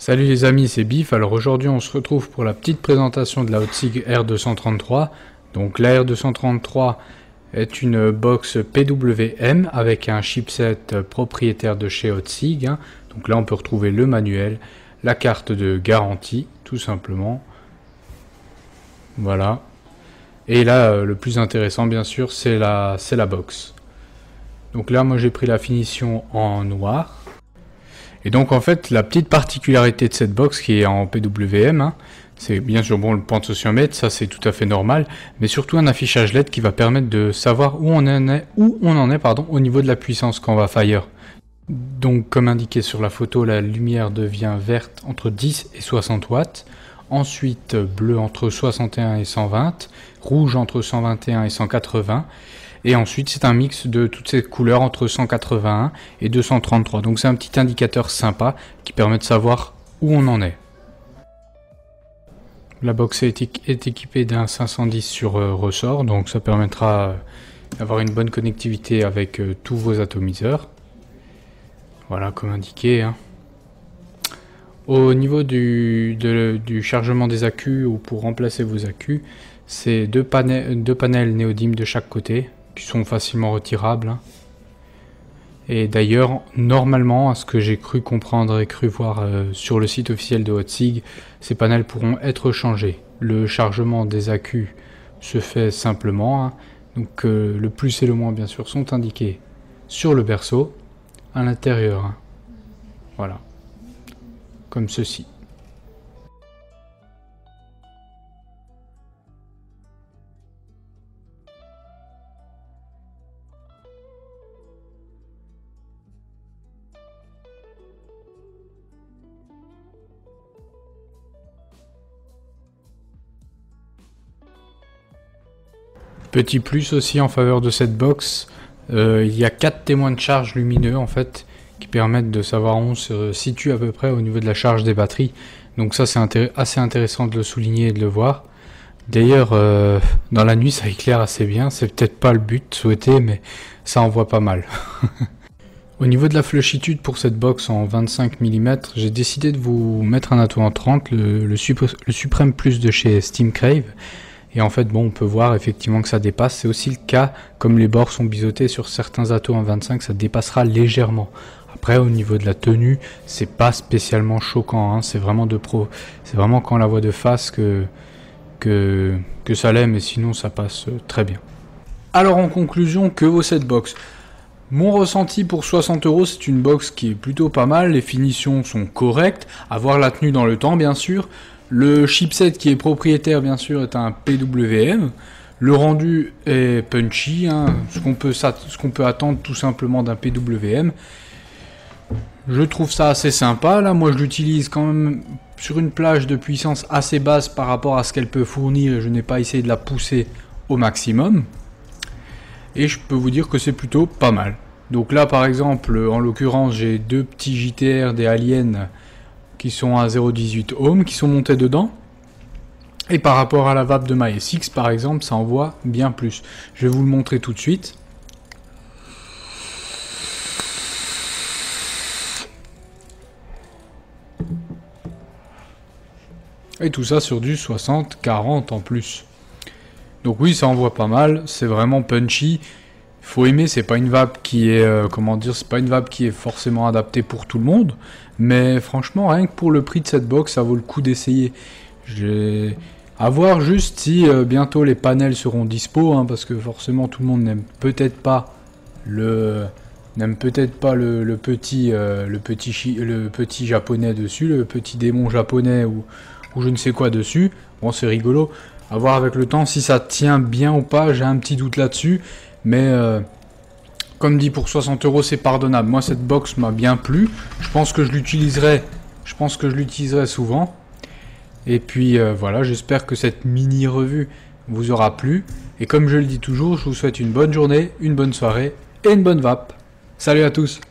Salut les amis, c'est Biff. Alors aujourd'hui on se retrouve pour la petite présentation de la Hotzig R233. Donc la R233 est une box PWM avec un chipset propriétaire de chez Hotzig. Donc là on peut retrouver le manuel, la carte de garantie tout simplement. Voilà. Et là le plus intéressant bien sûr c'est la box. Donc là moi j'ai pris la finition en noir. Et donc en fait la petite particularité de cette box qui est en PWM, c'est bien sûr bon le potentiomètre, ça c'est tout à fait normal, mais surtout un affichage LED qui va permettre de savoir où on en est au niveau de la puissance quand on va fire. Donc comme indiqué sur la photo, la lumière devient verte entre 10 et 60 watts, ensuite bleu entre 61 et 120, rouge entre 121 et 180, et ensuite c'est un mix de toutes ces couleurs entre 181 et 233. Donc c'est un petit indicateur sympa qui permet de savoir où on en est. La box est équipée d'un 510 sur ressort, donc ça permettra d'avoir une bonne connectivité avec tous vos atomiseurs. Voilà comme indiqué. Au niveau du chargement des accus ou pour remplacer vos accus, c'est deux panels néodymes de chaque côté qui sont facilement retirables. Et d'ailleurs, normalement, à ce que j'ai cru comprendre et cru voir sur le site officiel de Hotzig, ces panels pourront être changés. Le chargement des accus se fait simplement. Donc le plus et le moins, bien sûr, sont indiqués sur le berceau, à l'intérieur. Voilà. Comme ceci. Petit plus aussi en faveur de cette box, il y a 4 témoins de charge lumineux en fait qui permettent de savoir où on se situe à peu près au niveau de la charge des batteries. Donc ça c'est assez intéressant de le souligner et de le voir. D'ailleurs dans la nuit ça éclaire assez bien, c'est peut-être pas le but souhaité mais ça en voit pas mal. Au niveau de la flushitude pour cette box en 25 mm, j'ai décidé de vous mettre un atout en 30, le Supreme Plus de chez Steamcrave. Et en fait, bon, on peut voir effectivement que ça dépasse. C'est aussi le cas, comme les bords sont biseautés sur certains atos en 25, ça dépassera légèrement. Après, au niveau de la tenue, c'est pas spécialement choquant. C'est vraiment c'est vraiment quand on la voit de face que ça l'est, mais sinon ça passe très bien. Alors en conclusion, que vaut cette box ? Mon ressenti pour 60 €, c'est une box qui est plutôt pas mal. Les finitions sont correctes, à voir la tenue dans le temps, bien sûr. Le chipset qui est propriétaire bien sûr est un PWM. Le rendu est punchy, ce qu'on peut attendre tout simplement d'un PWM. Je trouve ça assez sympa. Là, moi je l'utilise quand même sur une plage de puissance assez basse par rapport à ce qu'elle peut fournir. Je n'ai pas essayé de la pousser au maximum. Et je peux vous dire que c'est plutôt pas mal. Donc là par exemple, en l'occurrence j'ai deux petits JTR des Aliens qui sont à 0,18 ohms, qui sont montés dedans. Et par rapport à la vape de MySX, par exemple, ça envoie bien plus. Je vais vous le montrer tout de suite. Et tout ça sur du 60-40 en plus. Donc oui, ça envoie pas mal, c'est vraiment punchy. Faut aimer, c'est pas une vape qui est c'est pas une vape qui est forcément adaptée pour tout le monde, mais franchement rien que pour le prix de cette box, ça vaut le coup d'essayer. À voir juste si bientôt les panels seront dispo, parce que forcément tout le monde n'aime peut-être pas le petit japonais dessus, le petit démon japonais ou je ne sais quoi dessus. Bon, c'est rigolo. À voir avec le temps si ça tient bien ou pas, j'ai un petit doute là-dessus. Mais comme dit, pour 60 € c'est pardonnable. Moi cette box m'a bien plu. Je pense que je l'utiliserai souvent. Et puis voilà, j'espère que cette mini revue vous aura plu. Et comme je le dis toujours, je vous souhaite une bonne journée, une bonne soirée et une bonne vape. Salut à tous!